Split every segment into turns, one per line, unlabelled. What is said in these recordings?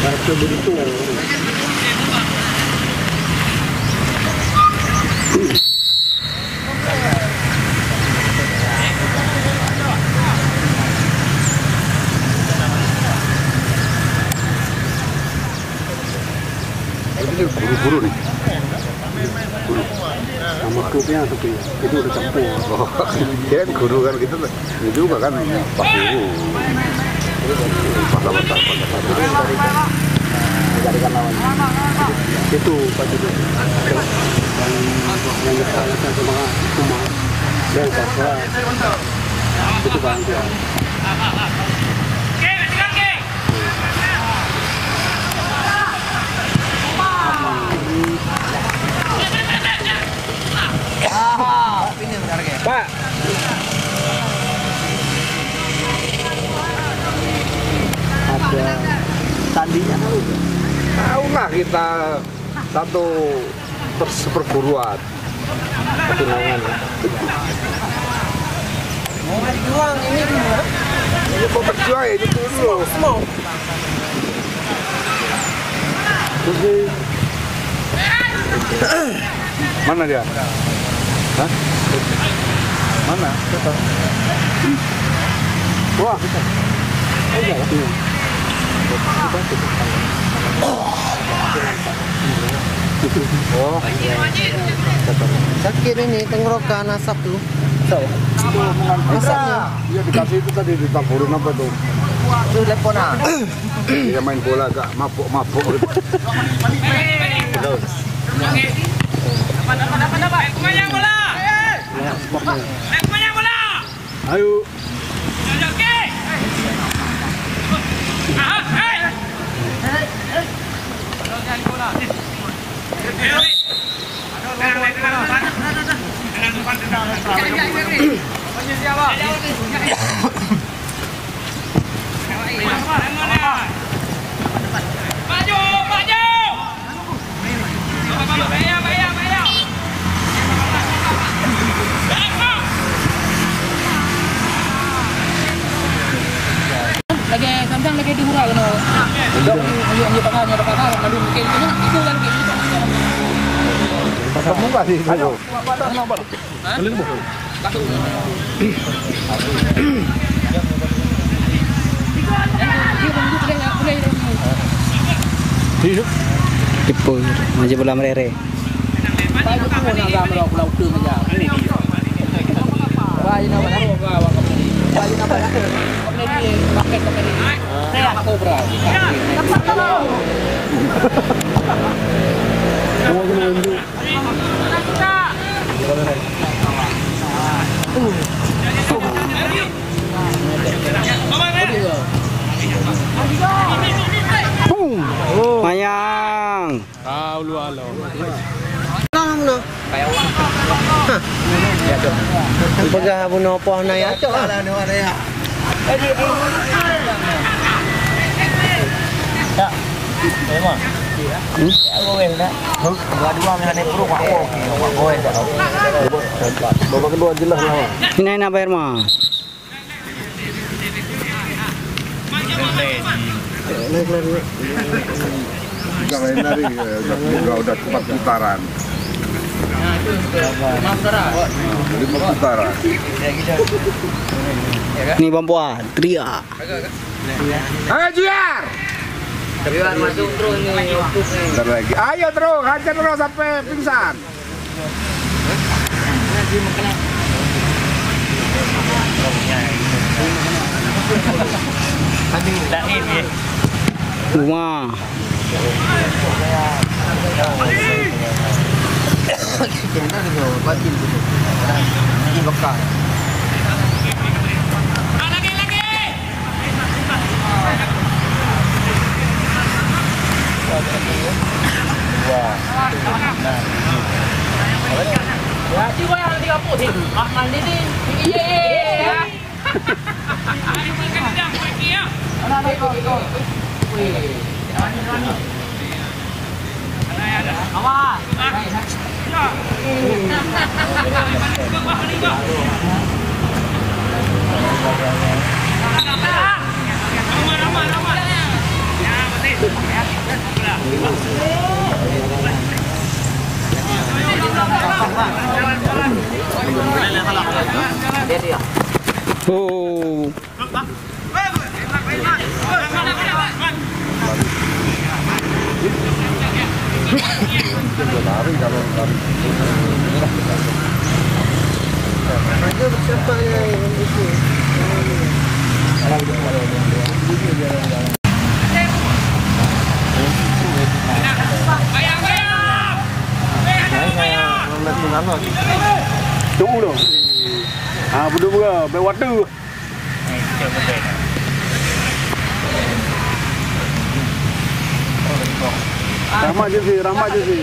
Barat begitu.
Ini guru-guru nih. Guru.
Nama klubnya tapi itu udah campur.
Oh, dia kan guru kan gitu. Itu juga kan Pak Guru. Pasal-pasal.
Jadikan lawan. Itu Pak Guru. Yang disalahkan cuma dan pasal itu bang dia.
Pak.
Ada tandinya tahu.
Tahu lah kita satu perguruan.
Pertunangan.
Mau berjuang ini dulu.
Ini mau berjuang ya itu dulu.
Semua.
Mana dia? Hah? Mana?
Wah.
Oh.
Sakit ini tenggorokan asap tuh.
Asapnya. Iya dikasih itu tadi ditaburin apa tuh?
Itu teleponan.
Dia main bola agak mabuk-mabuk gitu.
Terus.
Dapat. Kemana bola? Kemana bola?
Ayo.
Oke.
Lagi di hurah kan. Yang tengahnya depan lalu mungkin itu kan gitu.
Kamu pasti itu.
Tipu maju bola merere.
Baik itu mau nang gambar pulau tu aja. Baik nama dah. Baik nama dah. Ini pakai ini. Saya aku berani.
Mau menunjuk. Mayang.
Tahu lu alo.
Lang no. Ya tu. Pagah buno po na ya to. Ala no ara ya. Ya. Memang. Ya goel dah. Dua-dua mehane puru wak okey. Wak goel dah.
Babak kedua jelas lawan.
Ini nak bayar mah.
Jika main dari udah 4 putaran. 5 putaran.
Ni perempuan, teriak.
Ayo Juar.
Teriak masuk terus ni.
Bentar lagi. Ayo terus, hajar terus sampai pingsan.
Tadi dah ini.
Rumah.
Kena tu batin tu. Ini bekal.
Ya, jiwa yang 30 ni. Ahmad ni. Iya. Awas. Ya, betul. Dia.
Oh.
Lari kalau lari.
Tunggu dong. Ah, berdua berwatu. Ramah je sih, ramah je sih.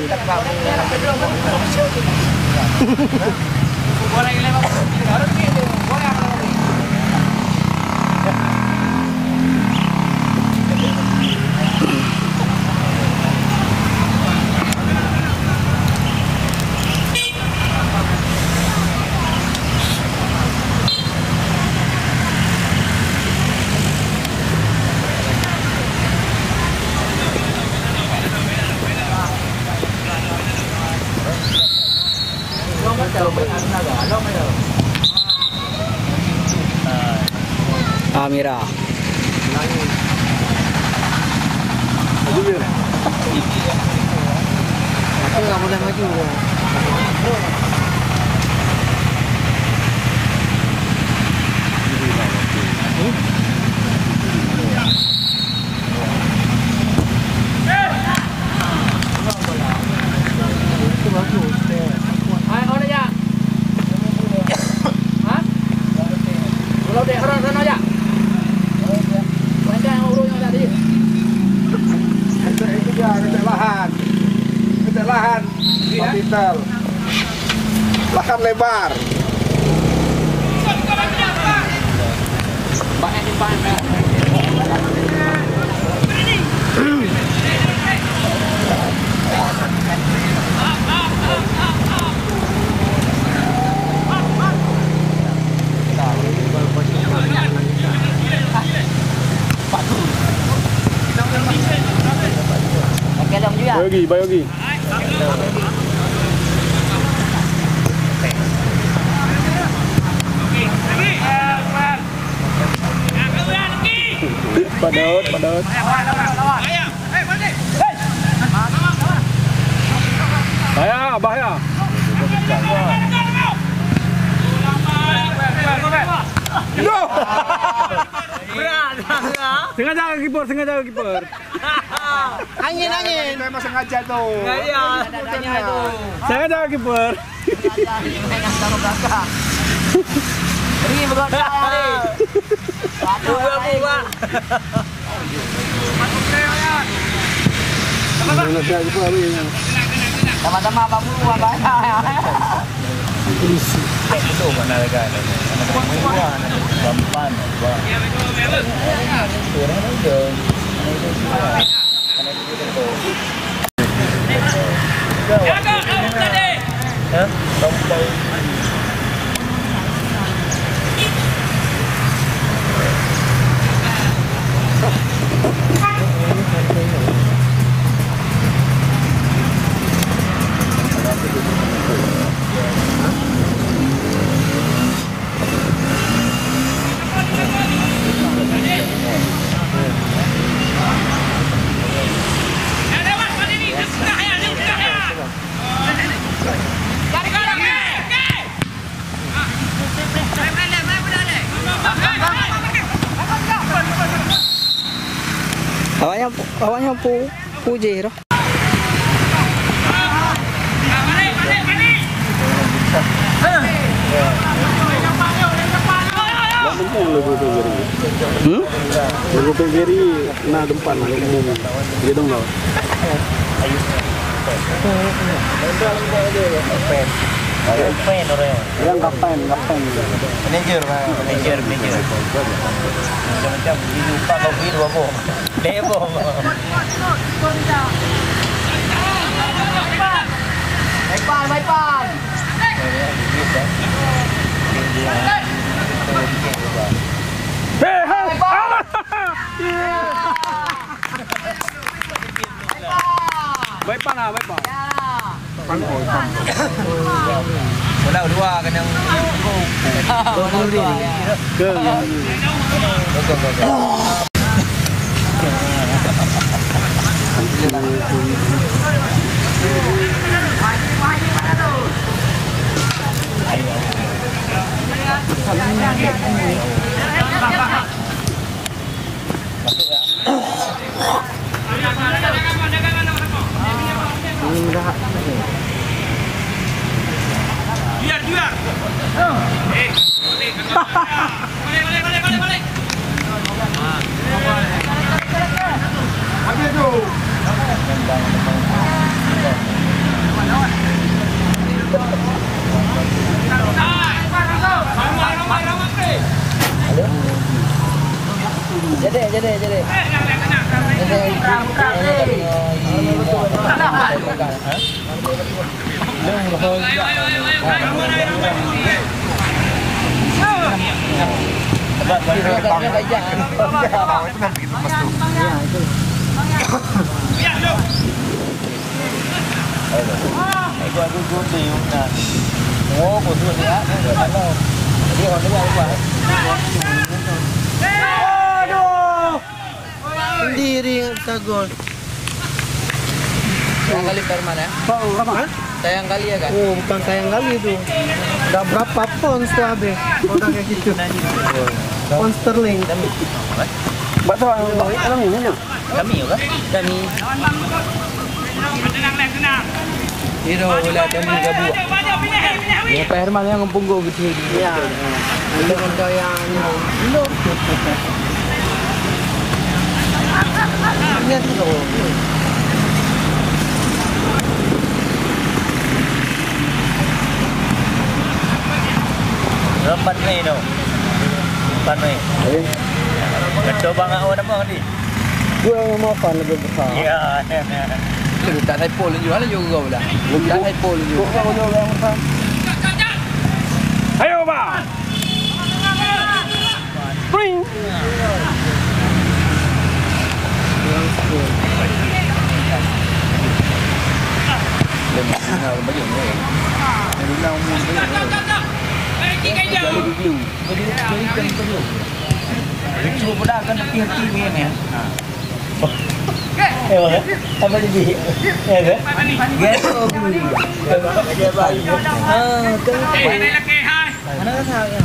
Amira.
Aku nggak boleh maju.
Lahan lebar.
Bayogi. Padot. Bahaya. No! Sengaja kiper.
Angin.
Itu emang sengaja tuh.
Sengaja kiper.
Pergi begoda hari. Buka. Sama-sama Pak Bulu
Itu mana lagi? Bampan. Awaknya puji roh.
Lagu PGRI na depan umum. Gitu enggak? Yang kapten.
Manager. Macam di lupa kau biru apa? Debo.
Baipan.
Hey! Baik panah, baik panah.
Bola dua kan yang
Biar. Balik.
Jadi.
Sendiri yang bisa gol.
Sayang kali Perman ya?
Apa?
Sayang kali ya kan?
Oh, bukan sayang kali itu. Udah berapa pounds tuh Abe? Udah kayak gitu. Pound sterling.
Mbak tahu alam ini nya.
Kami juga? Kami.
Tenang.
Hero ulah kami gabu. Ya Pak Herman yang ngempung go gitu.
Iya. Dengan gaya Indo. Lihat tuh.
Lepas ni tu. Lepas ni. Betul banget orang apa ni?
Gua yang mau makan lebih besar.
Ya.
Lu tak sai pol juga lah juga ulah. Tak sai pol juga.
Kau yang yang besar.
Ayo, Pak. Spring.
Cuba pula kan hati-hati ni kan. Eh, apa jadi? Eh, ke? Geso. Dia baik. Mana kan saya?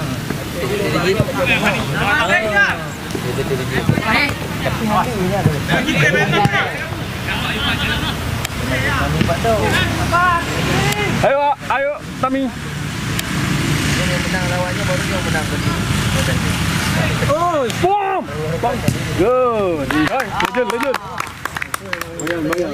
Ayo, Tami.
Yang menang lawannya baru yang menang betul.
Oh, boom. Good. Hai, lanjut. Bayang.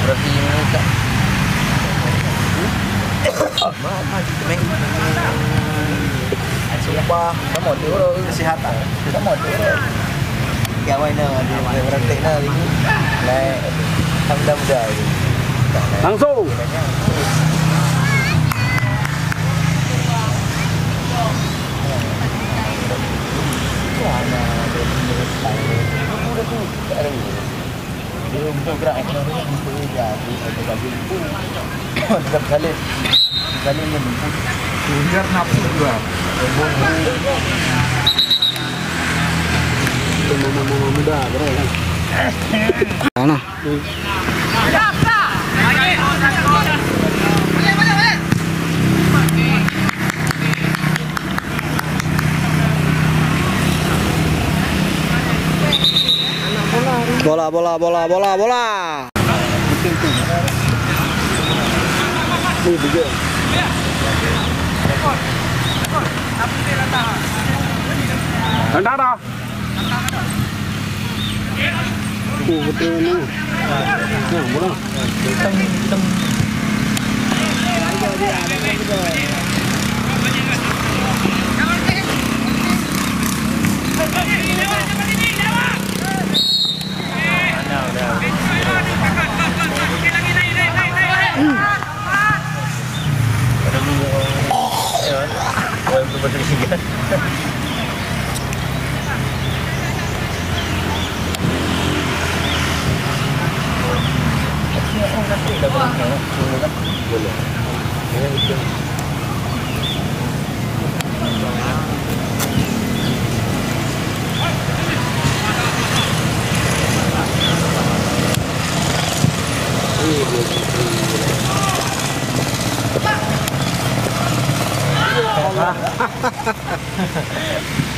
Berarti mereka.
Sumpah, kamu tu kesihatan. Kamu tu. Gawai na dia berantai na lagi. Lai muda-muda.
Langsung.
Kali menyebut biar nafsu juga.
Mama muda, bro. Mana? Bola. Ini juga. Anda. Betul ni. Bola.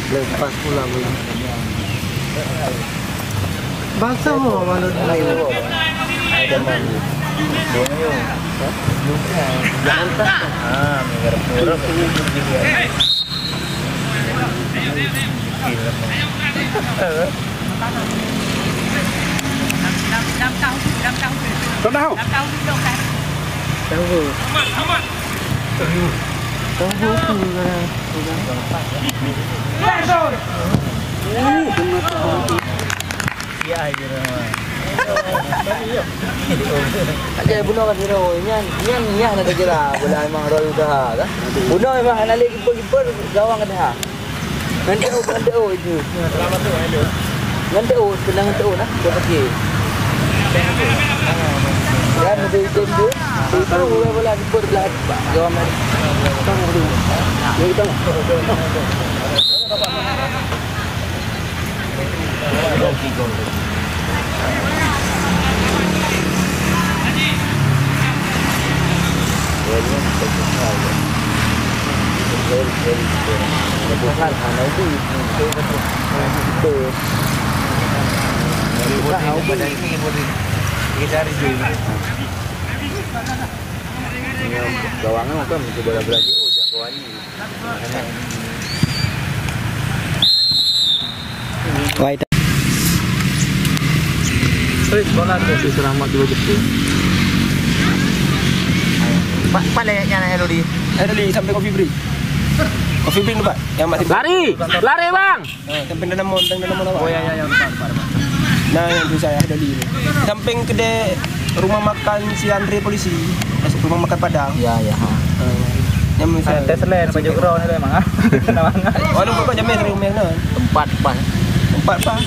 Lepas pula belum.
Bangsa mo, manod na yun.
Ada mandi. Bonyo. Jangan tak. Menggarap-garap.
Kau tahu?
Aja bunuh kan hero. Nyan ada kira. Bola memang roy udah kan. Bunuh memang ana lagi kiper gawang ada. Ngande itu. Selamat tu ada. Ngande senang tu nah. Dia pergi. Kan ada itu tu. Itu bola kiper belah gawang ada. Ya kita. Gawangan kan mesti bola lagi jangan kawani. Wait.
Bola tu selamat dua jepit.
Pak layaknya nak Elodi.
Elodi sampai Coffee Break. Coffee Break tu Pak, yang masih
Lari bang.
samping Danamon apa?
Oh ya.
Nah, yang tu saya Elodi. Samping kedai rumah makan si Andre polisi. Rumah makan Padang.
Ya.
Yang saya
Tes lain baju ground itu emang ah.
Oh, lu kok jamin rumah mana?
Tempat
Pak.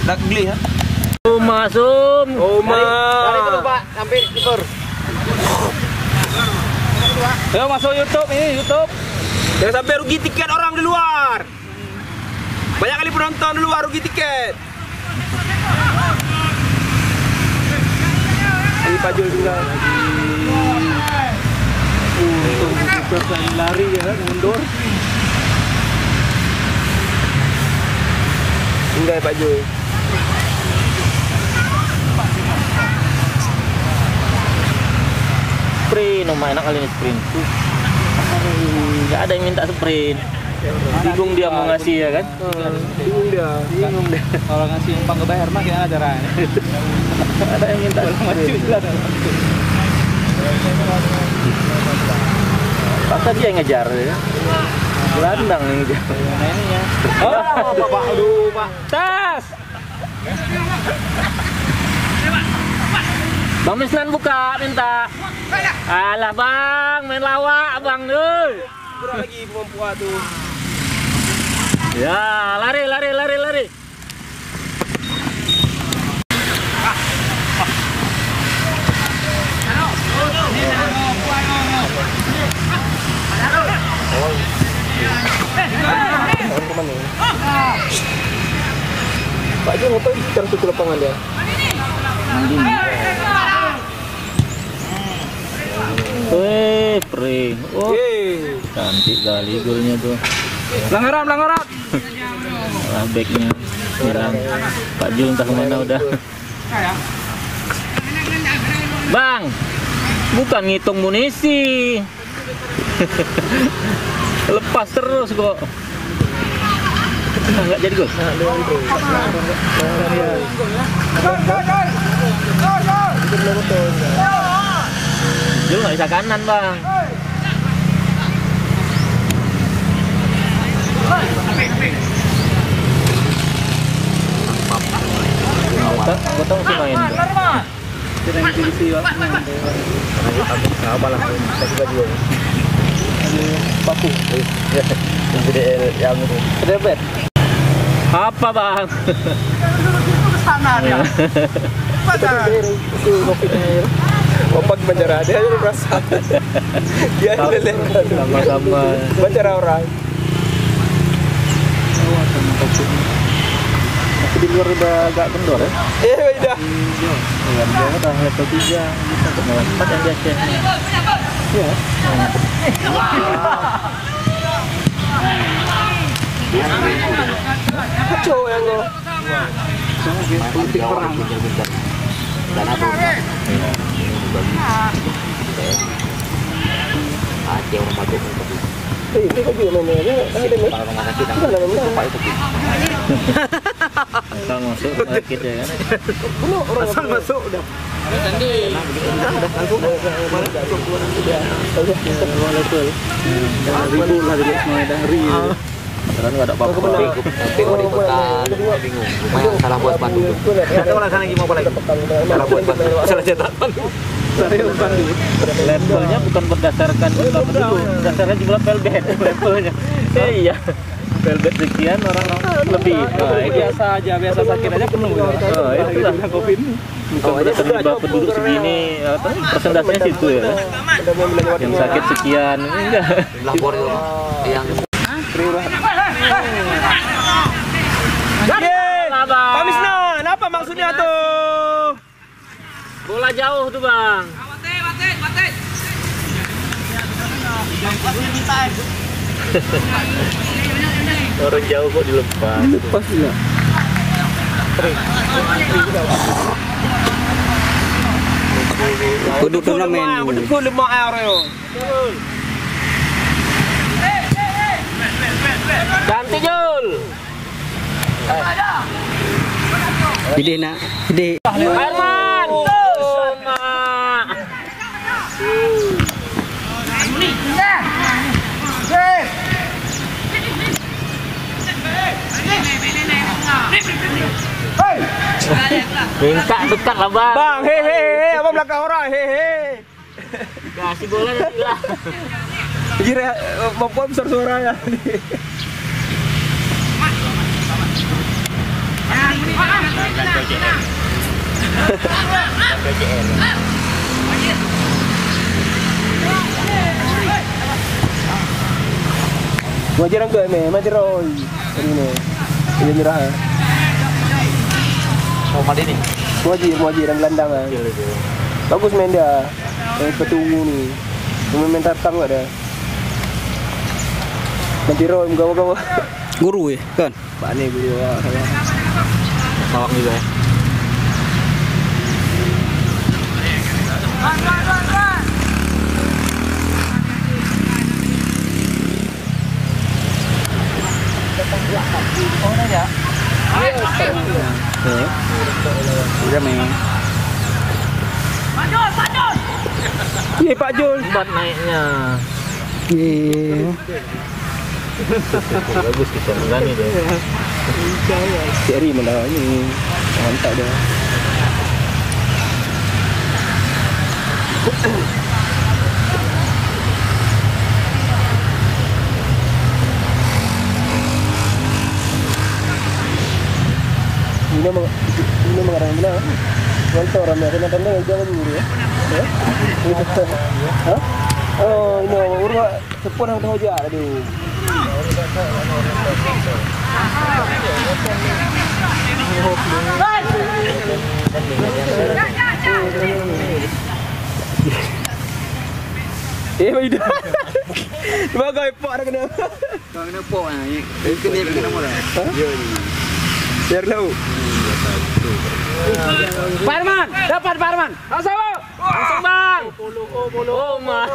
Dak geli ha.
Masum.
Tarik dulu Pak, sampai kiper.
Ayo masuk YouTube ini, YouTube.
Jangan sampai rugi tiket orang di luar. Banyak kali penonton di luar rugi tiket. Ini Pajul tinggal.
Untuk lari ya, mundur.
Tinggal Pajul.
Sprint, enak kali ini sprint. Nggak ada yang minta sprint. Bingung dia mau ngasih ya kan?
Bingung dia.
Kalau ngasih umpang ke bayar mah gimana caranya?
Ada yang minta sprint. Paksa dia yang ngejar ya. Gelandang yang ngejar.
Nah ini ya.
Oh, Bapak, aduh Pak. Tas. Bang Mislan buka, minta. Alah bang, main lawak bang deh.
Kurang lagi perempuan tu.
Ya, lari.
Pak Jun ngapain terus ke lapangan dia?
Pre. Oh, cantik kali golnya tuh.
Langgaran.
Lah backnya nyerang. Pak Jul entah kemana udah. Bang, bukan ngitung munisi. Lepas terus kok. Enggak jadi gol. Jul nggak bisa kanan bang. Gotong sih main.
Tidak ngisi
Apalah, kasih baju.
baku.
Jadi yang itu.
Rebet.
Apa bang?
Sana dia.
Itu kopi
Bapak bicara dia aja merasa. Dia leleh.
Sama-sama.
Bicara orang.
Tapi di luar udah agak kendor ya.
Beda.
Iya, dia udah level 3, kita ke level 4 yang biasa. Iya.
Kacau yang lo.
Politik perang. Dana tuh. Ada orang batuk.
Itu kau juga mana? Ada ni.
Kalau rumah sakit
Ada mana?
apa itu?
Asal masuk sakit ya kan.
Asal masuk dah.
Ribu lah dia semua dah ri. Karena enggak ada apa-apa.
Tapi mau di kota bingung. Lumayan salah buat Bandung. Ada orang sana lagi mau apa lagi? Salah buat Bandung. Salah cetak Bandung.
Levelnya bukan berdasarkan jumlah penduduk, berdasarkan jumlah pelbet levelnya. Iya. Pelbet sekian orang lebih.
Biasa aja, biasa sakit aja penuh.
Oh, itulah COVID. Bukan berdasarkan jumlah penduduk segini, persentasenya situ ya. Yang sakit sekian, enggak.
Lapor itu yang
Pak Misnan, apa maksudnya tuh?
Bola jauh tuh bang. Orang jauh kok dilepas.
Lepas juga.
kudu turnamen.
Kudu 5 euro.
Ganti Jul.
Pilih nak. Pilih.
Herman. Minta dekat lah bang.
Bang, hehe, abang belakang orang, hehe.
Kasih bola nanti lah.
Kira bapak besar suaranya. Wajar enggak mati Roy. Ini. Ini merah.
Oh, mati ni.
Wajir dan gelandangan. Bagus main dia. Petunggu ni. Main tarkam enggak ada. Nanti Roy gawa-gawa.
Guru ya, kan?
Pak ni guru saya.
Sawang juga ya.
Udah main.
Ye Pak Jul.
Lambat naiknya.
Iya.
Bagus kita berani deh.
Seri mana ni. Mantap dia. Ini mengarang benar. Contoh orang yang kena tanda jangan dulu ya. Hah? Oh, ini urut sepon yang tahu aja aduh. Beda. Sebagai pak dah kena.
Kau kena pok ni. Kena mula.
Biar lalu.
Pak Herman, dapat Pak Herman. Langsung bang.
Oh mah.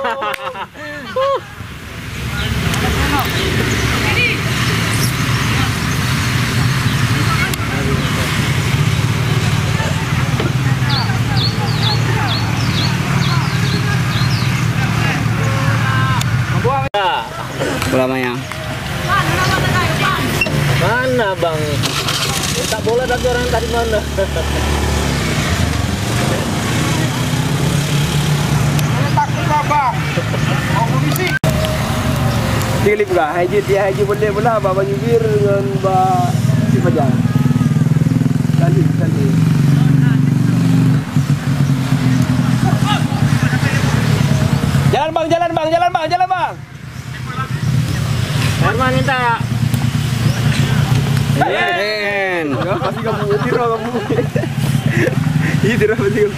Bola mayang.
Mana bang? Tak bola tapi orang tadi mana?
Dia pula haji boleh pula Abang Yubir dengan Mbak Si Fajar. Kali. Jalan bang, jalan bang, jalan bang, jalan bang.
Herman minta.
Pasti kamu tiro kamu. Iya tiro pasti kamu.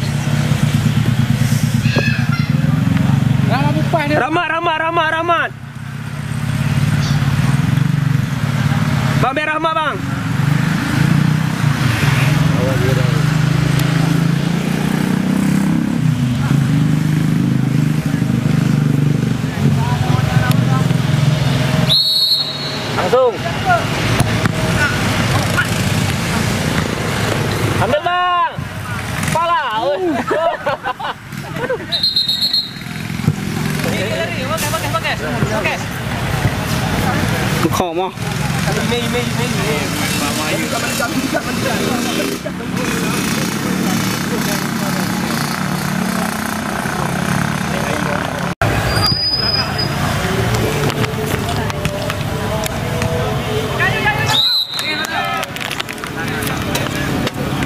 Rama bupai dia.
Rahmat. Bang biar Rahmat bang.
Langsung. Ambil bang. Pala.
Oke.
Khổ mà.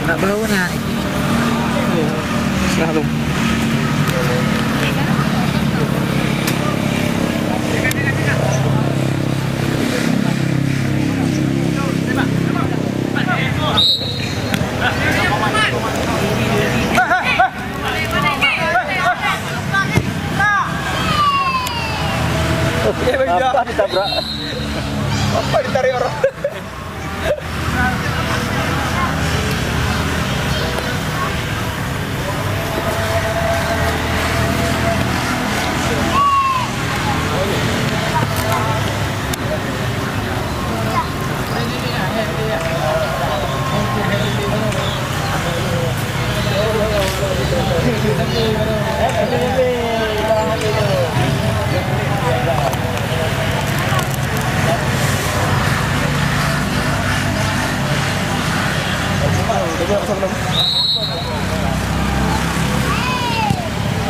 Nak bau nak.
Nah tu.
Apa ditabrak?
Apa ditarik orang?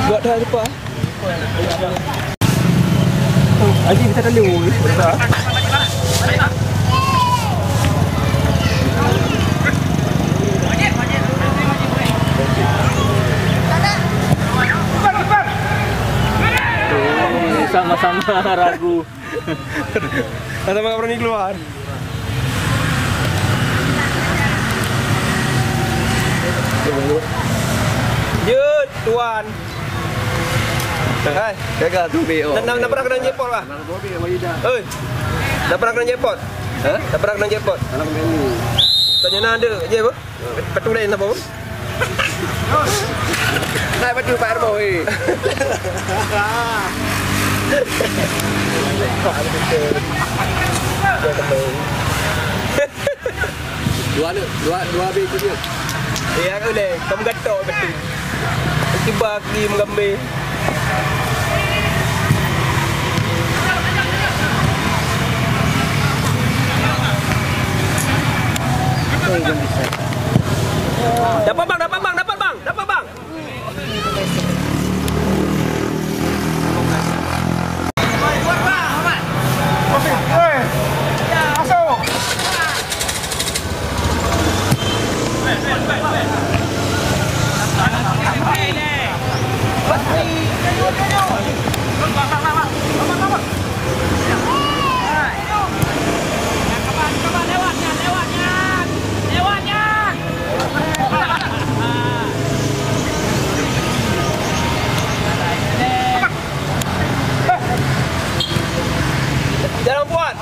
Buat dah lupa. Aji bisa dah dulu.
Sama-sama ragu.
Ada nggak berani keluar. Jut, tuan. Hai,
Gagal tu BO.
dah pernah kena jackpot lah. Oi. Dah pernah kena jackpot?
Ha?
Dah pernah kena jackpot?
Anak ini.
Tanya nak ada je apa? Petu lain apa?
Naik baju Pak Erbo oi. Dua habis tu dia.
Ya aku boleh. Kamu gatok betul. Tiba pergi mengambil. Dapat bang. Jangan buat.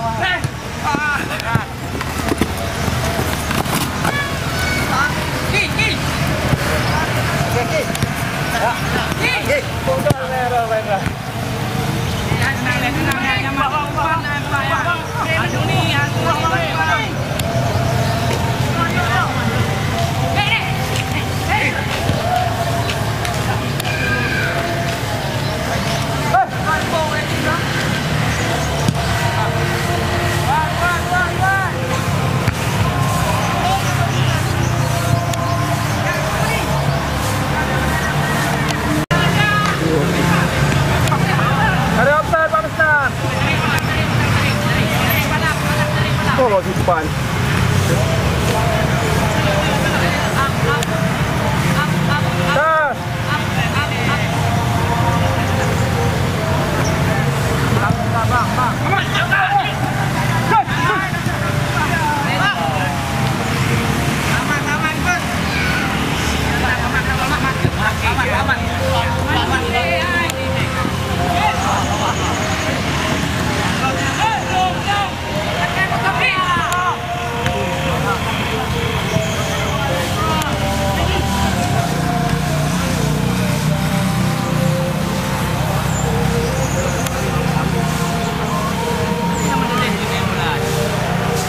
Oh, di depan.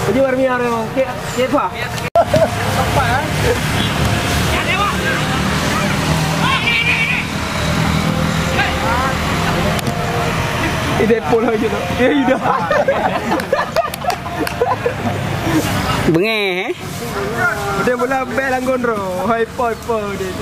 Jadi warmiar memang kayak apa? Ide pola aja tu. Ya ida.
Bengeh.
Dia bola bel anggondro. Hai po dia.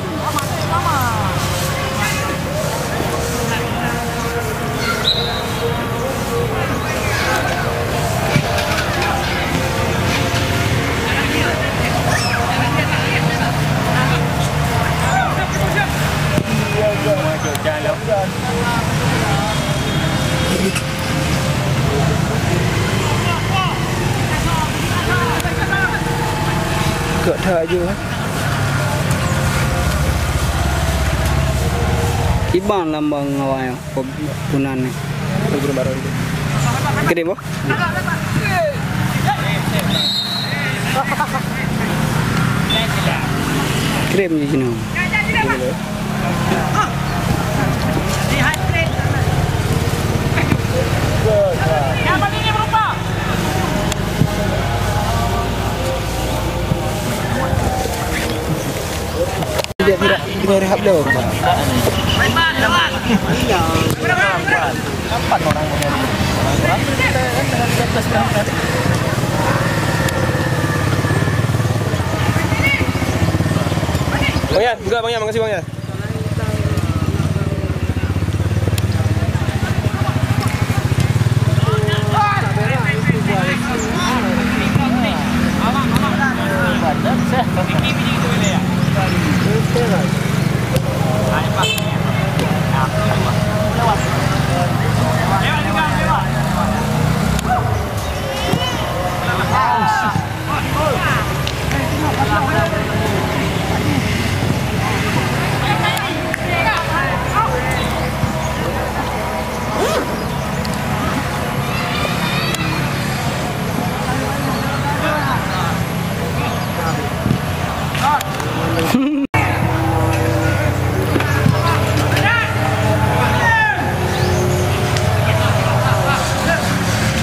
Kek dah aja.
Ibang lambang awal punan ni.
Guru baru itu.
Gede boh. Krem di sini.
Dia tidak rehab dah. Empat orang Bang Yan, juga Bang Yan, makasih Bang Yan.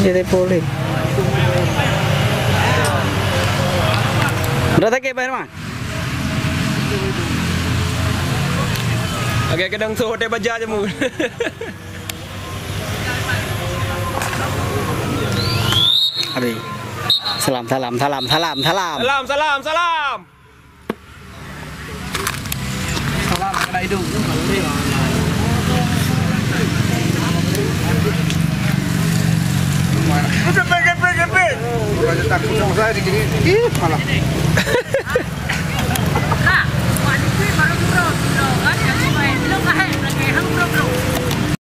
Jadi boleh. Berapa ke bayar mah?
Agak kadang so hotel baja je mu.
Abi. Salam.
Salam.
Salam kena hidung.
Gepek. Udah takut sama saya di sini. Ih, malah.